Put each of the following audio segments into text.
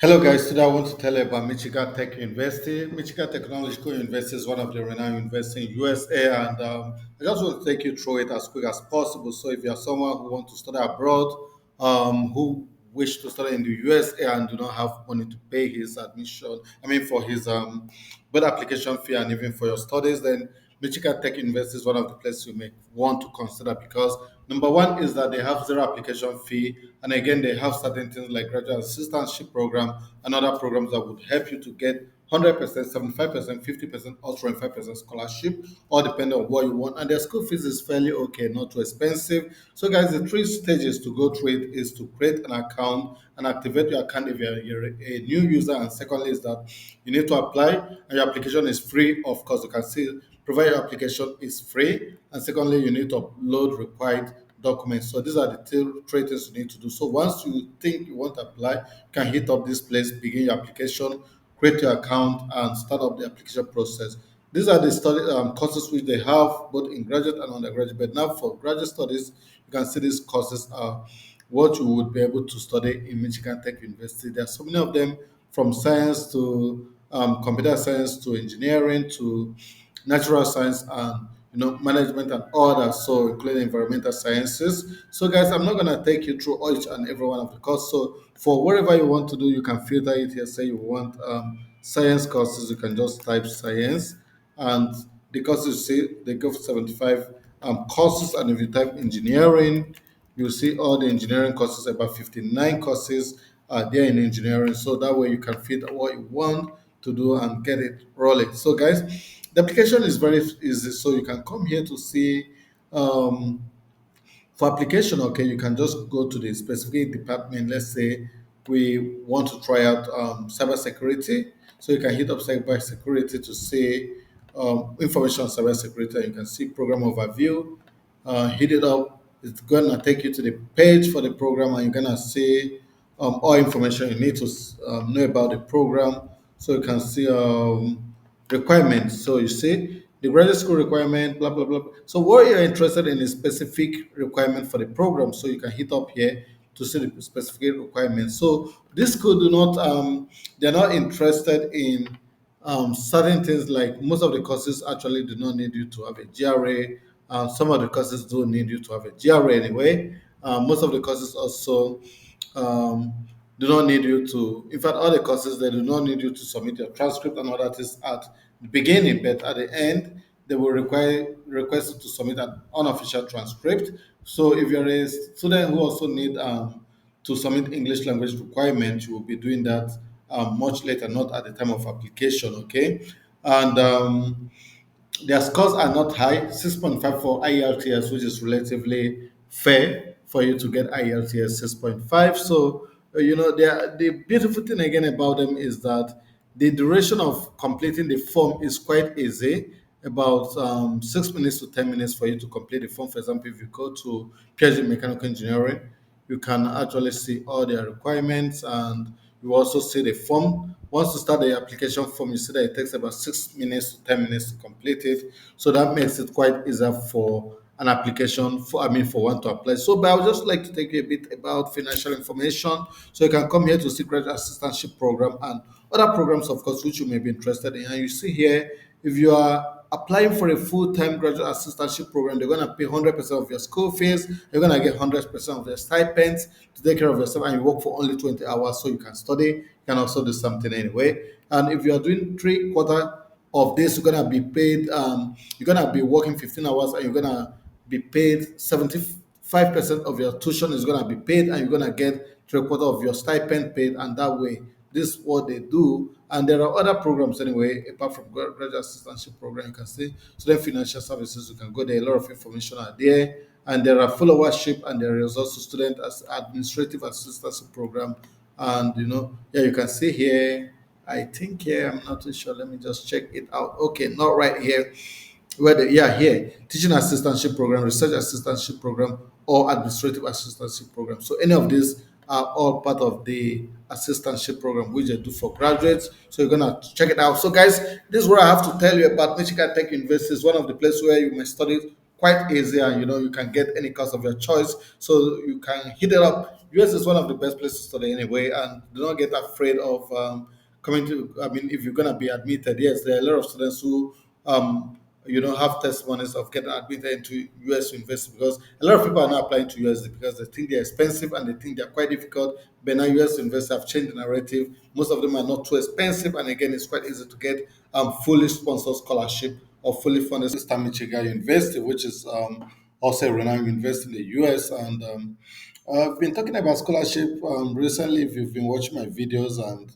Hello guys, today I want to tell you about Michigan Tech University. Michigan Technological University is one of the renowned universities in USA, and I just want to take you through it as quick as possible. So if you're someone who wants to study abroad, who wish to study in the USA and do not have money to pay his admission, for his both application fee and even for your studies, then Michigan Tech University is one of the places you may want to consider because number one is that they have zero application fee, and again they have certain things like graduate assistantship program and other programs that would help you to get 100%, 75%, 50%, or 25% scholarship, all depending on what you want. And their school fees is fairly okay, not too expensive. So, guys, the three stages to go through it is to create an account and activate your account if you're a new user. And secondly, is that you need to apply, and your application is free. Of course, you can see provide your application is free. And secondly, you need to upload required documents. So these are the three things you need to do. So once you think you want to apply, you can hit up this place, begin your application, create your account, and start up the application process. These are the study courses which they have both in graduate and undergraduate. But now for graduate studies, you can see these courses are what you would be able to study in Michigan Tech University. There are so many of them, from science to computer science to engineering to natural science and management and others, so including environmental sciences. So guys, I'm not going to take you through each and every one of the courses. So for whatever you want to do, you can filter it here. Say you want science courses, you can just type science, and the courses you see they go for 75 courses. And if you type engineering, you see all the engineering courses, about 59 courses there in engineering. So that way you can fit what you want to do and get it rolling. So guys, the application is very easy. So you can come here to see um, for application. Okay, you can just go to the specific department. Let's say we want to try out cybersecurity. So you can hit up cybersecurity to see information on cybersecurity. And you can see program overview. Hit it up. It's gonna take you to the page for the program, and you're gonna see all information you need to know about the program. So you can see requirements. So you see the graduate school requirement, blah blah blah. So what you're interested in is specific requirement for the program. So you can hit up here to see the specific requirements. So this school do not they're not interested in certain things, like most of the courses actually do not need you to have a GRA. Some of the courses do need you to have a GRA anyway. Most of the courses also um, do not need you to, in fact, all the courses, they do not need you to submit your transcript and all that is at the beginning, but at the end, they will request you to submit an unofficial transcript. So if you're a student who also need to submit English language requirement, you will be doing that much later, not at the time of application, okay? And their scores are not high, 6.5 for IELTS, which is relatively fair for you to get IELTS 6.5. So, the beautiful thing again about them is that the duration of completing the form is quite easy, about 6 minutes to 10 minutes for you to complete the form. For example, if you go to PhD Mechanical Engineering, you can actually see all their requirements, and you also see the form. Once you start the application form, you see that it takes about 6 minutes to 10 minutes to complete it. So that makes it quite easier for an application for one to apply. So, but I would just like to take you a bit about financial information. So you can come here to see graduate assistantship program and other programs, of course, which you may be interested in. And you see here, if you are applying for a full-time graduate assistantship program, they're going to pay 100% of your school fees. You're going to get 100% of their stipends to take care of yourself, and you work for only 20 hours, so you can study. You can also do something anyway. And if you are doing three-quarter of this, you're going to be paid. You're going to be working 15 hours, and you're going to be paid 75% of your tuition is going to be paid, and you're going to get three-quarter of your stipend paid. And that way, this is what they do. And there are other programs anyway, apart from graduate assistantship program. You can see student financial services. You can go there. A lot of information are there. And there are followership, and there is also student as administrative assistance program. And yeah, you can see here. I think here, I'm not too sure. Let me just check it out. Okay, not right here. Yeah, here, teaching assistantship program, research assistantship program, or administrative assistantship program. So any of these are all part of the assistantship program which they do for graduates. So you're gonna check it out. So guys, this is what I have to tell you about Michigan Tech University. Is one of the places where you may study quite easy, and you can get any course of your choice, so you can hit it up. US is one of the best places to study anyway, and do not get afraid of coming to. I mean, if you're gonna be admitted, yes, there are a lot of students who have testimonies of getting admitted into US university, because a lot of people are not applying to US because they think they're expensive and they think they're quite difficult. But now US universities have changed the narrative. Most of them are not too expensive, and again, it's quite easy to get fully sponsored scholarship or fully funded. Eastern Michigan University, which is also a renowned university in the US. And I've been talking about scholarship recently. If you've been watching my videos, and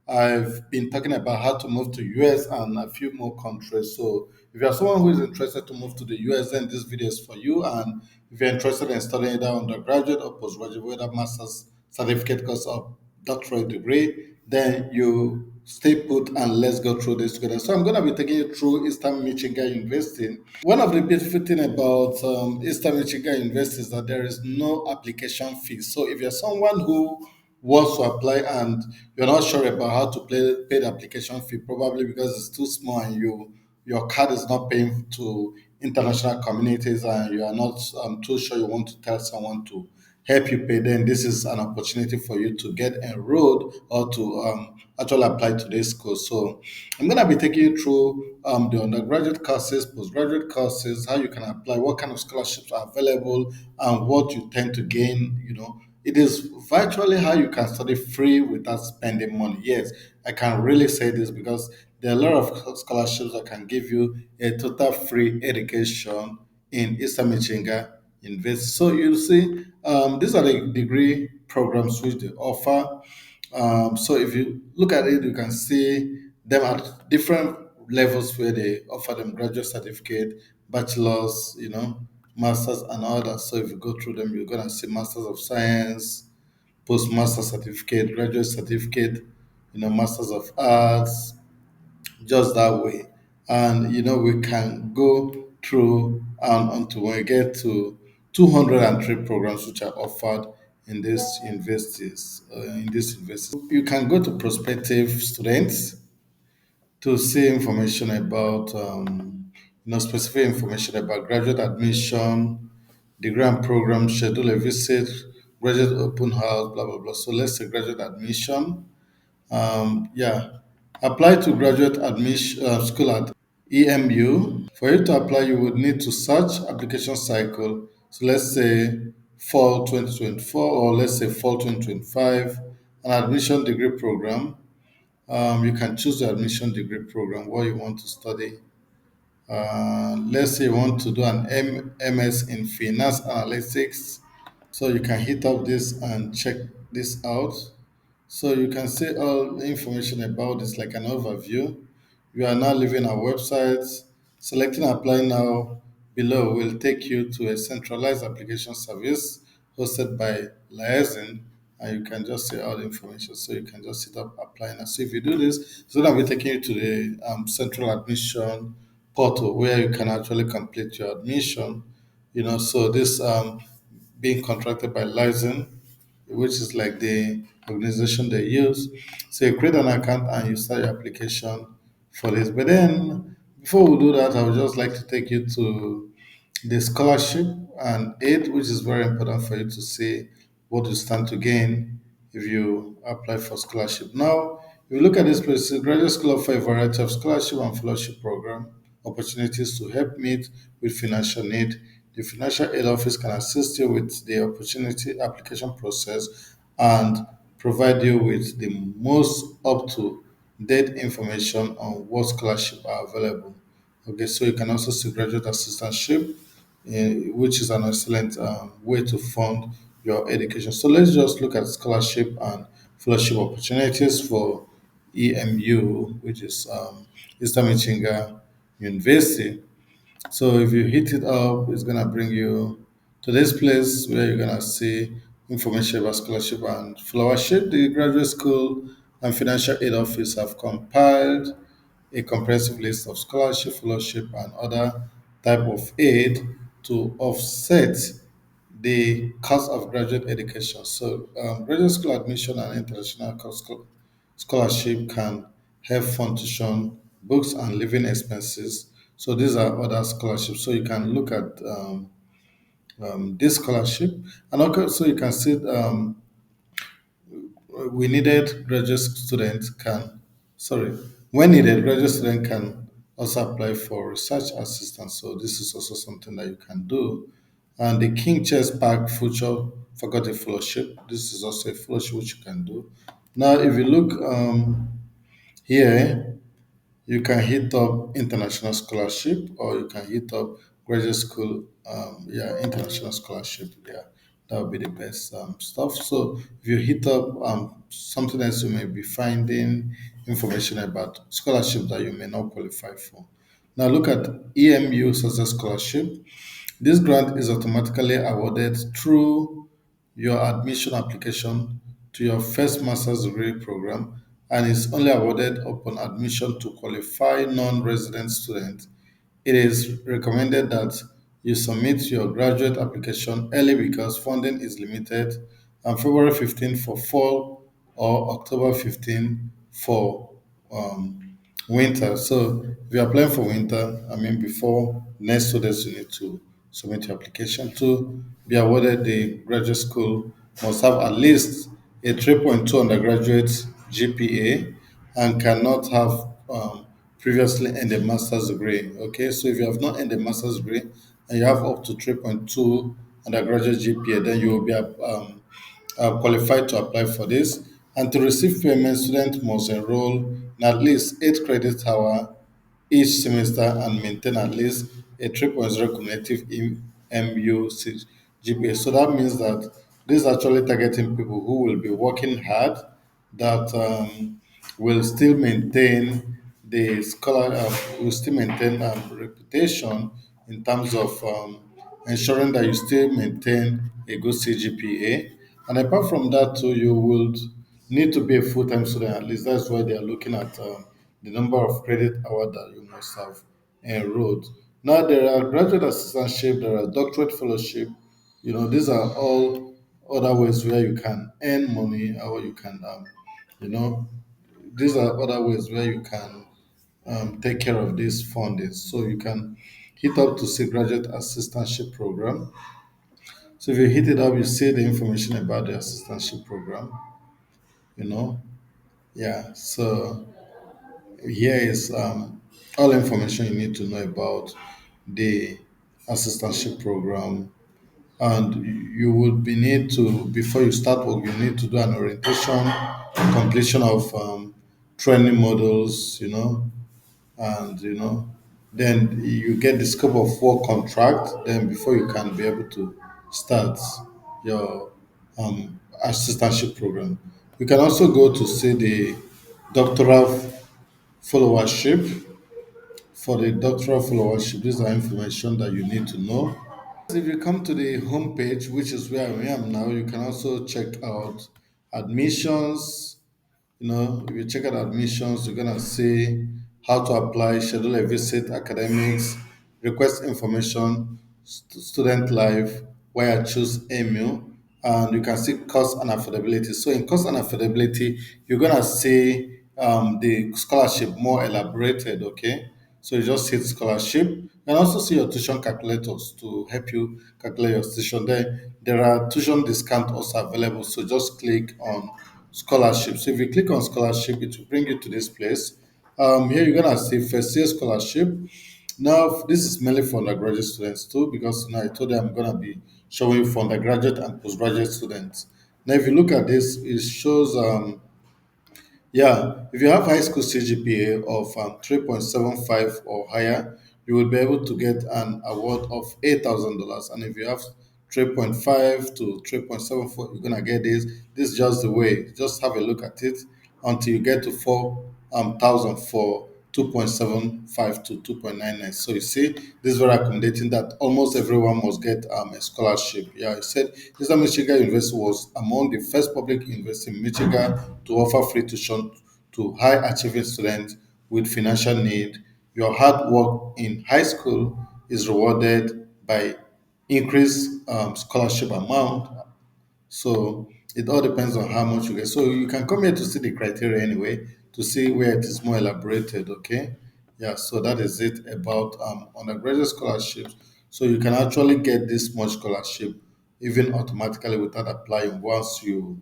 I've been talking about how to move to US and a few more countries. So if you're someone who is interested to move to the US, then this video is for you. And if you're interested in studying either undergraduate or postgraduate, whether master's certificate course or doctorate degree, then you stay put and let's go through this together. So I'm going to be taking you through Eastern Michigan University. One of the beautiful things about Eastern Michigan University is that there is no application fee. So if you're someone who wants to apply and you're not sure about how to pay the application fee, probably because it's too small and your card is not paying to international communities, and you are not too sure you want to tell someone to help you pay, then this is an opportunity for you to get enrolled or to actually apply to this course. So I'm going to be taking you through the undergraduate courses, postgraduate courses, how you can apply, what kind of scholarships are available, and what you tend to gain. It is virtually how you can study free without spending money. Yes, I can really say this because there are a lot of scholarships that can give you a total free education in Eastern Michigan University. So you see, these are the degree programs which they offer. So if you look at it, you can see them at different levels where they offer them graduate certificate, bachelor's, masters and all that. So if you go through them, you're gonna see masters of science, postmaster certificate, graduate certificate, masters of arts, just that way. And we can go through until we get to 203 programs which are offered in these universities. You can go to prospective students to see information about specific information about graduate admission, degree and program, schedule a visit, graduate open house, blah blah blah. So let's say graduate admission. Yeah, apply to graduate admission school at EMU. For you to apply, you would need to search application cycle. So let's say fall 2024, or let's say fall 2025, an admission degree program. You can choose the admission degree program, what you want to study. Let's say you want to do an MS in finance analytics. So you can hit up this and check this out. So you can see all the information about this, like an overview. You are now leaving our website. Selecting apply now below will take you to a centralized application service hosted by Liaison, and you can just see all the information. So you can just hit up apply now. So if you do this, so that will take you to the central admission portal where you can actually complete your admission. So this being contracted by Liaison, which is like the organization they use. So you create an account and you start your application for this. But then before we do that, I would just like to take you to the scholarship and aid, which is very important for you to see what you stand to gain if you apply for scholarship. Now, if you look at this place, the graduate school offer a variety of scholarship and fellowship program opportunities to help meet with financial need. The financial aid office can assist you with the opportunity application process and provide you with the most up to date information on what scholarship are available. Okay, so you can also see graduate assistantship, which is an excellent way to fund your education. So let's just look at scholarship and fellowship opportunities for EMU, which is Eastern Michigan University. So if you hit it up, it's gonna bring you to this place where you're gonna see information about scholarship and fellowship. The graduate school and financial aid office have compiled a comprehensive list of scholarship, fellowship, and other type of aid to offset the cost of graduate education. So, graduate school admission and international scholarship can help fund tuition, books, and living expenses So these are other scholarships. So you can look at this scholarship, and also you can see we needed graduate students can sorry when needed graduate student can also apply for research assistance. So this is also something that you can do. And the King Chess Park Future Faculty Fellowship, this is also a fellowship which you can do. Now if you look here, you can hit up international scholarship, or you can hit up graduate school. Yeah, international scholarship. Yeah, that would be the best stuff. So if you hit up something else, you may be finding information about scholarship that you may not qualify for. Now look at EMU Success Scholarship. This grant is automatically awarded through your admission application to your first master's degree program, and is only awarded upon admission to qualify non-resident students. It is recommended that you submit your graduate application early because funding is limited, and February 15 for fall or October 15 for winter. So if you're applying for winter, I mean, before next 2 days, you need to submit your application to be awarded. The graduate school must have at least a 3.2 undergraduate GPA and cannot have previously earned a master's degree. Okay, so if you have not earned a master's degree and you have up to 3.2 undergraduate GPA, then you will be qualified to apply for this. And to receive payment, students must enroll in at least 8 credit hour each semester and maintain at least a 3.0 cumulative MU GPA. So that means that this is actually targeting people who will be working hard, that will still maintain the scholar, will still maintain reputation in terms of ensuring that you still maintain a good CGPA. And apart from that, too, you would need to be a full-time student. At least that's why they are looking at the number of credit hours that you must have enrolled. Now there are graduate assistantship, there are doctorate fellowship. These are all other ways where you can earn money, or you can, you know, these are other ways where you can take care of these fundings. So you can hit up to see graduate assistantship program. So if you hit it up, you see the information about the assistantship program. You know, yeah. So here is all information you need to know about the assistantship program. And you would be need to, before you start work, you need to do an orientation, completion of training models, and then you get the scope of work contract, then before you can be able to start your assistantship program. You can also go to see the doctoral followership. For the doctoral followership, these are information that you need to know. If you come to the homepage, which is where I am now, you can also check out admissions. If you check out admissions, you're gonna see how to apply, schedule a visit, academics, request information, student life, where I choose email, and you can see cost and affordability. So in cost and affordability, you're gonna see the scholarship more elaborated. Okay, so you just hit scholarship and also see your tuition calculators to help you calculate your tuition. There are tuition discount also available. So just click on scholarship. So if you click on scholarship, it will bring you to this place. Here you're gonna see first year scholarship. Now this is mainly for undergraduate students too, because I told you I'm gonna be showing you for undergraduate and postgraduate students. Now if you look at this, it shows yeah, if you have high school CGPA of 3.75 or higher, you will be able to get an award of $8,000. And if you have 3.5 to 3.74, you're gonna get this. This is just the way. Just have a look at it until you get to 4,000 for 2.75 to 2.99. So you see, this is very accommodating that almost everyone must get a scholarship. Yeah, I said Eastern Michigan University was among the first public university in Michigan to offer free tuition to high achieving students with financial need. Your hard work in high school is rewarded by increased scholarship amount. So it all depends on how much you get. So you can come here to see the criteria anyway, to see where it is more elaborated. Okay. Yeah, so that is it about undergraduate scholarships. So you can actually get this much scholarship even automatically without applying once you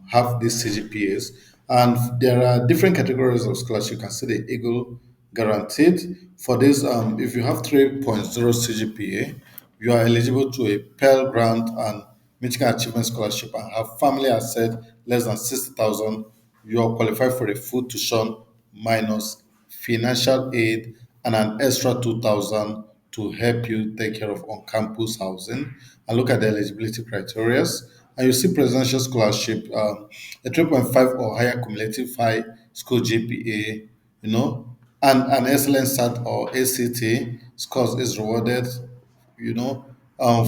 have these CGPAs. And there are different categories of scholarship. You can see the Eagle guaranteed. For this, if you have 3.0 CGPA, you are eligible to a Pell Grant and Michigan Achievement Scholarship and have family asset less than 60,000. You are qualified for a full tuition minus financial aid and an extra 2,000 to help you take care of on-campus housing. And look at the eligibility criteria. And you see presidential scholarship, a 3.5 or higher cumulative high school GPA, and an excellent SAT or ACT scores is rewarded,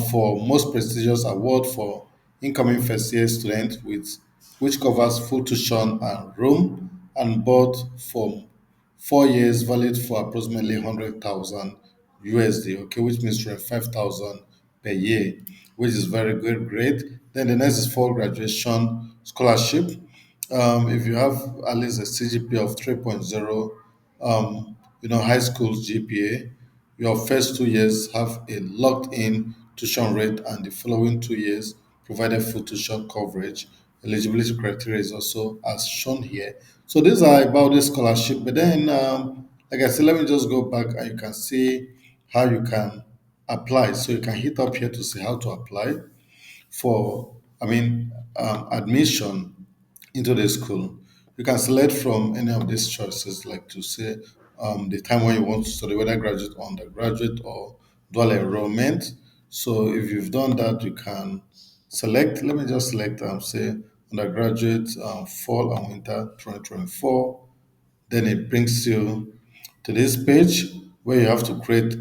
for most prestigious award for incoming first year student with which covers full tuition and room and board for 4 years, valid for approximately 100,000 USD. Okay, which means 25,000 per year, which is very good, great. Then the next is for graduation scholarship. If you have at least a CGPA of 3.0, high school GPA, your first 2 years have a locked in tuition rate, and the following 2 years provided full tuition coverage. Eligibility criteria is also as shown here. So these are about the scholarship. But then, like I said, let me just go back and you can see how you can apply. So you can hit up here to see how to apply for, admission into the school. You can select from any of these choices, like to say the time when you want to study, whether graduate or undergraduate or dual enrollment. So if you've done that, you can select. Let me just select, say, undergraduate, fall and winter 2024. Then it brings you to this page where you have to create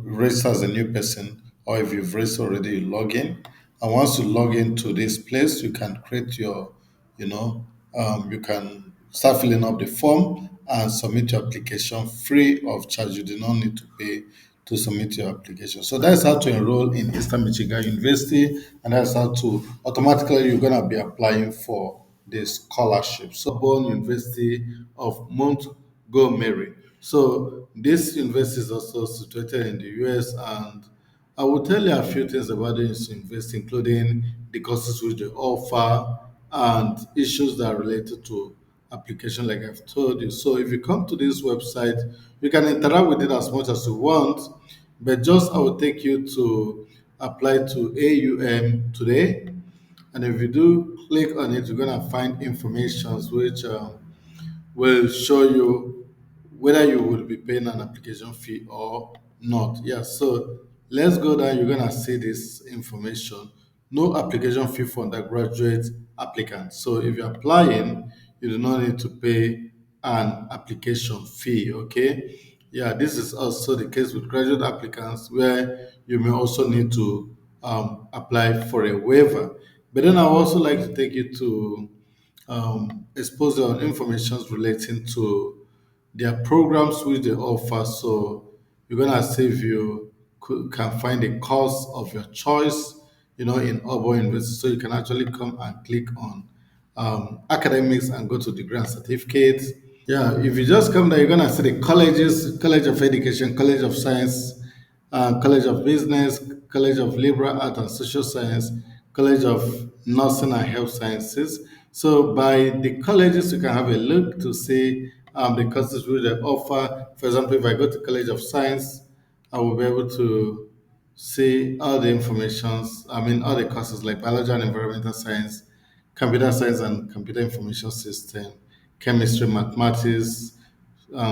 register as a new person, or if you've registered already, you log in. And once you log into this place, you can create your, you can start filling up the form and submit your application free of charge. You do not need to pay to submit your application. So that's how to enroll in Eastern Michigan University, and that's how to automatically you're gonna be applying for the scholarship. So Sorbonne University of Montgomery. So this university is also situated in the US, and I will tell you a few things about this university, including the courses which they offer and issues that are related to application, like I've told you. So if you come to this website, you can interact with it as much as you want, but just I will take you to apply to AUM today. And if you do click on it, you're gonna find informations which will show you whether you will be paying an application fee or not. Yeah, so let's go down. You're gonna see this information. No application fee for undergraduate applicants. So if you're applying, you do not need to pay an application fee. Okay. Yeah, this is also the case with graduate applicants where you may also need to apply for a waiver. But then I would also like to take you to expose on information relating to their programs which they offer. So you're gonna see if you can find a course of your choice, in Auburn University. So you can actually come and click on academics and go to degree and certificates. Yeah, if you just come there, you're gonna see the colleges: College of Education, College of Science, College of Business, College of Liberal Arts and Social Science, College of Nursing and Health Sciences. So by the colleges, you can have a look to see the courses which they offer. For example, if I go to College of Science, I will be able to see all the informations. I mean, all the courses like biology and environmental science, computer science and computer information system, chemistry, mathematics,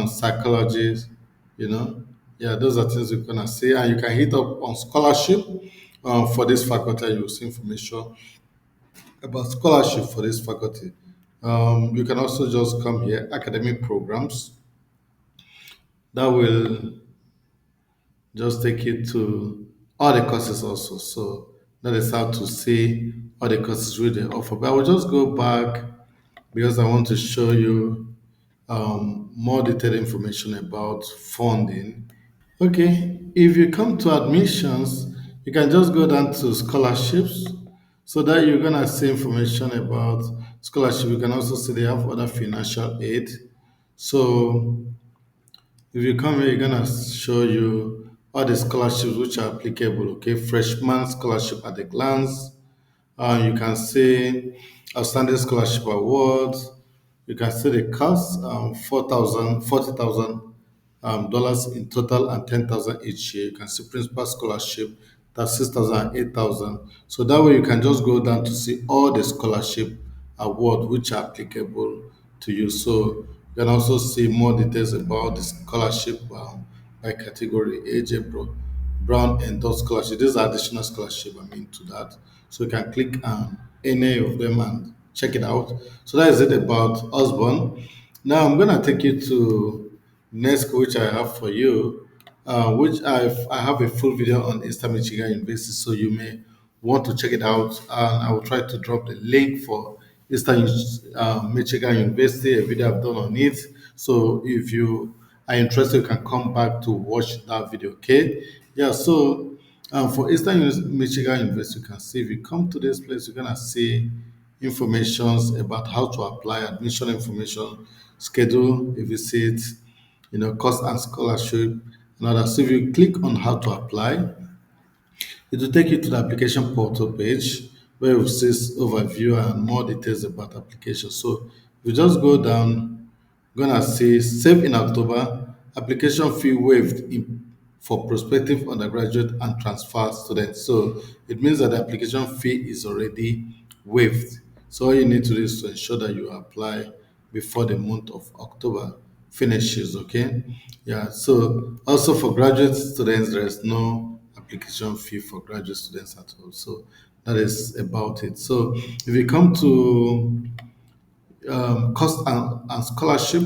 psychology, you know. Yeah, those are things you're gonna see. And you can hit up on scholarship for this faculty. You'll see information about scholarship for this faculty. You can also just come here, academic programs. That will just take you to all the courses also. So that is how to see all the courses which they offer. But I will just go back because I want to show you more detailed information about funding. Okay, if you come to admissions, you can just go down to scholarships so that you're gonna see information about scholarship. You can also see they have other financial aid. So if you come here, you're gonna show you all the scholarships which are applicable. Okay, freshman scholarship at a glance. You can see outstanding scholarship awards. You can see the cost, 4,000, dollars in total and 10,000 each year. You can see principal scholarship, that's 6,000 and 8,000. So that way you can just go down to see all the scholarship award which are applicable to you. So you can also see more details about the scholarship by category, AJ Brown endorsed scholarship. These are additional scholarship, to that. So you can click on any of them and check it out. So that is it about Osborne. Now I'm gonna take you to next, which I have for you, which I have a full video on Eastern Michigan University, so you may want to check it out. And I will try to drop the link for Eastern Michigan University, a video I've done on it. So if you are interested, you can come back to watch that video. Okay? Yeah. So for Eastern Michigan University, you can see if you come to this place, you're gonna see informations about how to apply, admission information, schedule a visit, cost and scholarship, and others. So if you click on how to apply, it will take you to the application portal page where it will say overview and more details about application. So if you just go down, gonna say save in October, application fee waived for prospective undergraduate and transfer students. So it means that the application fee is already waived. So all you need to do is to ensure that you apply before the month of October finishes. Okay. Yeah. So also for graduate students, there is no application fee for graduate students at all. So that is about it. So if you come to cost and scholarship,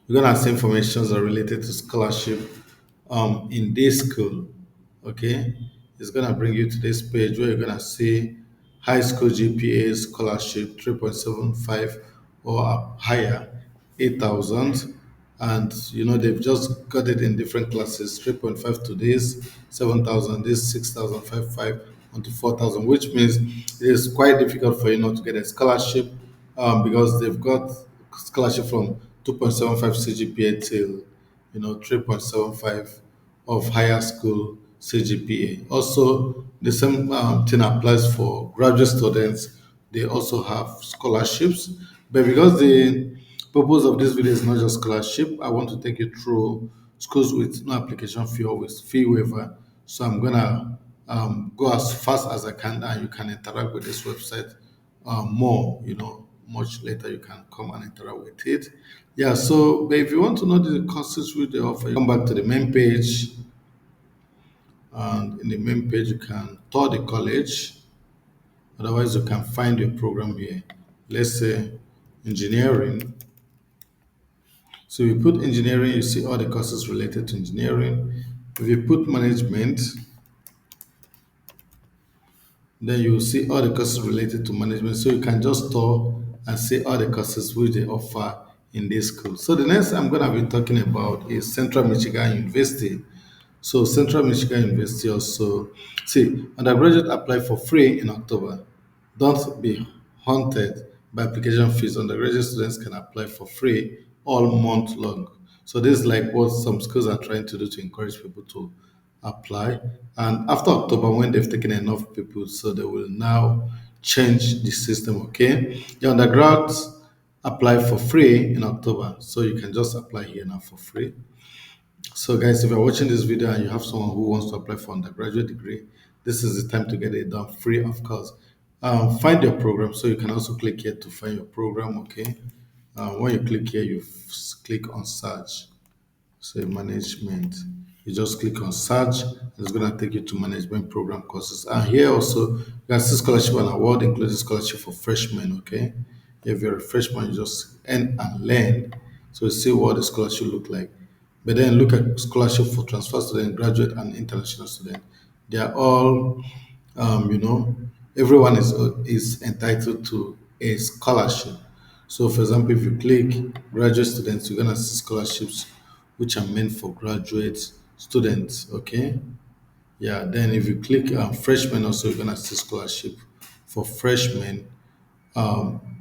you're gonna see information that are related to scholarship in this school. Okay, it's gonna bring you to this page where you're gonna see high school GPA scholarship 3.75 or higher, 8,000, and they've just got it in different classes: 3.5 to this, 7,000, this 6,555 onto 4,000, which means it is quite difficult for you not to get a scholarship because they've got scholarship from 2.75 CGPA till 3.75 of higher school CGPA. Also, the same thing applies for graduate students. They also have scholarships, but because the purpose of this video is not just scholarship, I want to take you through schools with no application fee or with fee waiver. So I'm gonna go as fast as I can, and you can interact with this website more. Much later you can come and interact with it. Yeah. So, but if you want to know the courses which they offer, you come back to the main page, and in the main page you can tour the college. Otherwise, you can find your program here. Let's say engineering. So if you put engineering, you see all the courses related to engineering. If you put management, then you will see all the courses related to management. So you can just store and see all the courses which they offer in this school. So the next I'm going to be talking about is Central Michigan University. So Central Michigan University also, see, undergraduate apply for free in October. Don't be haunted by application fees. Undergraduate students can apply for free all month long. So this is like what some schools are trying to do to encourage people to apply. And after October, when they've taken enough people, so they will now change the system. Okay, the undergrads apply for free in October, so you can just apply here now for free. So, guys, if you're watching this video and you have someone who wants to apply for undergraduate degree, this is the time to get it done free of cost. Find your program. So you can also click here to find your program. Okay. When you click here, you click on search. Say management. You just click on search. It's going to take you to management program courses. And here also, you can see scholarship and award, including scholarship for freshmen. Okay. If you're a freshman, you just earn and learn. So you see what the scholarship look like. But then look at scholarship for transfer student, graduate, and international student. They are all, um, you know, everyone is entitled to a scholarship. So, for example, if you click graduate students, you're gonna see scholarships which are meant for graduate students. Okay, yeah. Then if you click freshmen, also you're gonna see scholarship for freshmen.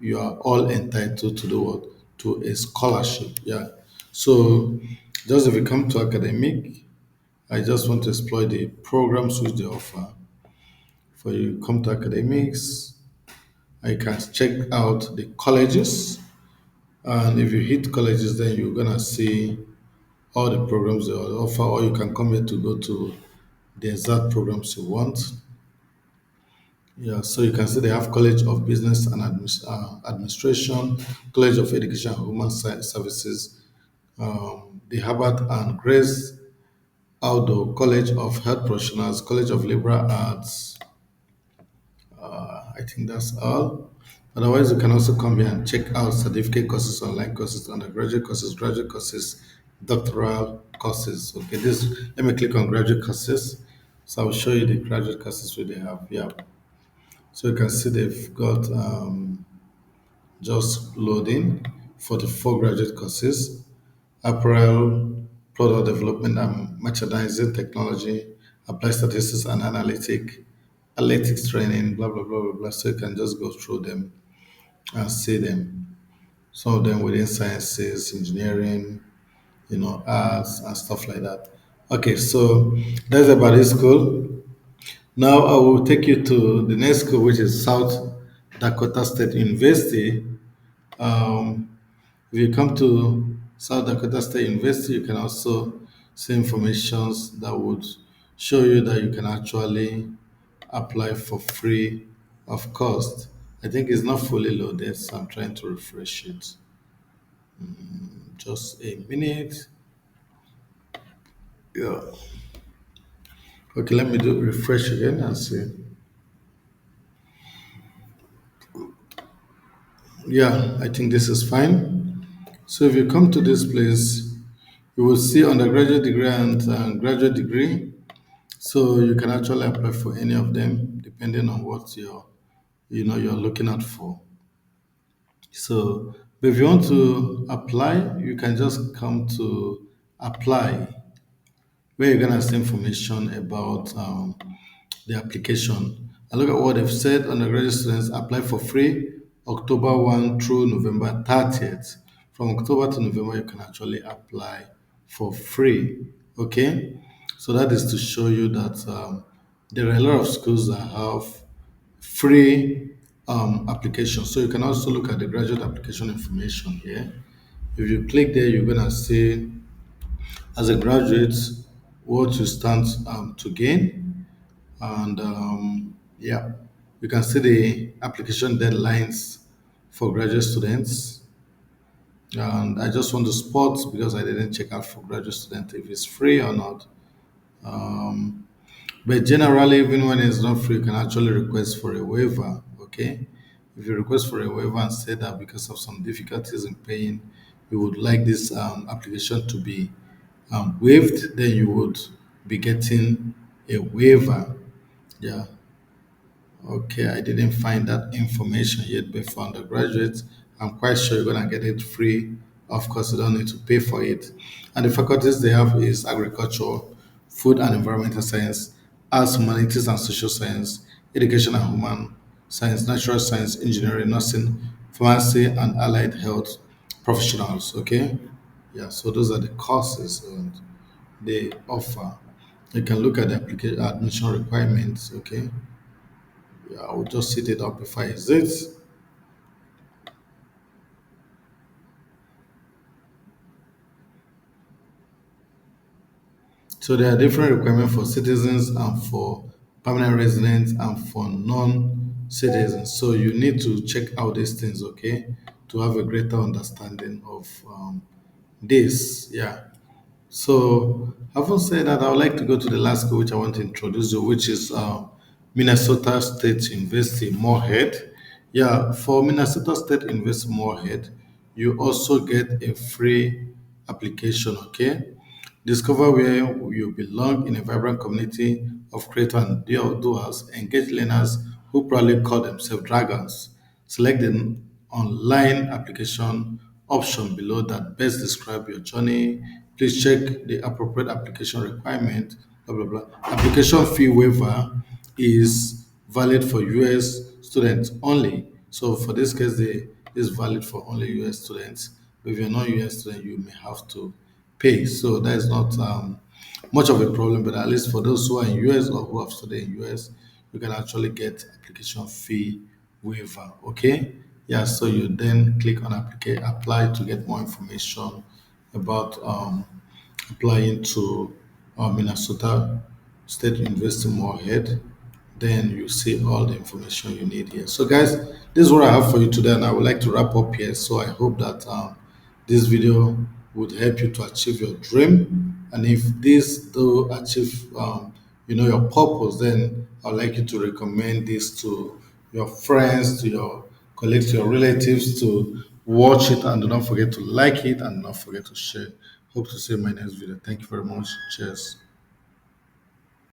You are all entitled to the what to a scholarship. Yeah. So just if you come to academic, I just want to explore the programs which they offer. For you come to academics, I can check out the colleges. And if you hit colleges, then you're gonna see all the programs they offer, or you can come here to go to the exact programs you want. Yeah, so you can see they have College of Business and Administration, College of Education and Human Services, the Harvard and Grace Aldo College of Health Professionals, College of Liberal Arts. I think that's all. Otherwise, you can also come here and check out certificate courses, online courses, undergraduate courses, graduate courses, doctoral courses. Okay, this let me click on graduate courses. So I'll show you the graduate courses where they have. Yeah. So you can see they've got just loading for the four graduate courses: apparel, product development and merchandising technology, applied statistics and analytics training, blah blah blah blah blah. So you can just go through them and see them. Some of them within sciences, engineering, arts and stuff like that. Okay, so that's about this school. Now I will take you to the next school, which is South Dakota State University. Um, if you come to South Dakota State University, you can also see informations that would show you that you can actually apply for free of cost. I think it's not fully loaded, so I'm trying to refresh it. Just a minute. Yeah. Okay, let me do refresh again and see. Yeah, I think this is fine. So if you come to this place, you will see undergraduate degree and graduate degree. So you can actually apply for any of them depending on what you're looking at for. So, but if you want to apply, you can just come to apply, where you're gonna see information about the application. And look at what they've said. Undergraduate students apply for free October 1 through November 30th. From October to November, you can actually apply for free. Okay, so that is to show you that there are a lot of schools that have free applications. So you can also look at the graduate application information here. If you click there, you're gonna see as a graduate what you stand to gain, and yeah, you can see the application deadlines for graduate students. And I just want to spot, because I didn't check out for graduate student if it's free or not. But generally, even when it's not free, you can actually request for a waiver. Okay, if you request for a waiver and say that because of some difficulties in paying, you would like this application to be waived, then you would be getting a waiver. Yeah. Okay, I didn't find that information yet, but for undergraduates, I'm quite sure you're gonna get it free. Of course, you don't need to pay for it. And the faculties they have is agriculture, food and environmental science, arts, humanities and social science, education and human science, natural science, engineering, nursing, pharmacy, and allied health professionals. Okay, yeah. So those are the courses and they offer. You can look at the application admission requirements. Okay, yeah, I will just set it up before I exit. So there are different requirements for citizens and for permanent residents and for non-citizens. So you need to check out these things, okay, to have a greater understanding of this. Yeah. So, having said that, I would like to go to the last school which I want to introduce you, which is Minnesota State University, Moorhead. Yeah, for Minnesota State University, Moorhead, you also get a free application, okay? Discover where you belong in a vibrant community of creators and doers, engage learners who proudly call themselves dragons. Select the online application option below that best describe your journey. Please check the appropriate application requirement. Blah blah blah. Application fee waiver is valid for US students only. So for this case, is valid for only US students. But if you're not US student, you may have to pay. So that is not much of a problem. But at least for those who are in US or who have studied in US, you can actually get application fee waiver. Okay, yeah. So you then click on apply to get more information about applying to Minnesota State University Moorhead. Then you see all the information you need here. So, guys, this is what I have for you today, and I would like to wrap up here. So, I hope that this video would help you to achieve your dream. And if this do achieve, your purpose, then I'd like you to recommend this to your friends, to your colleagues, to your relatives to watch it, and do not forget to like it and do not forget to share. Hope to see you in my next video. Thank you very much. Cheers.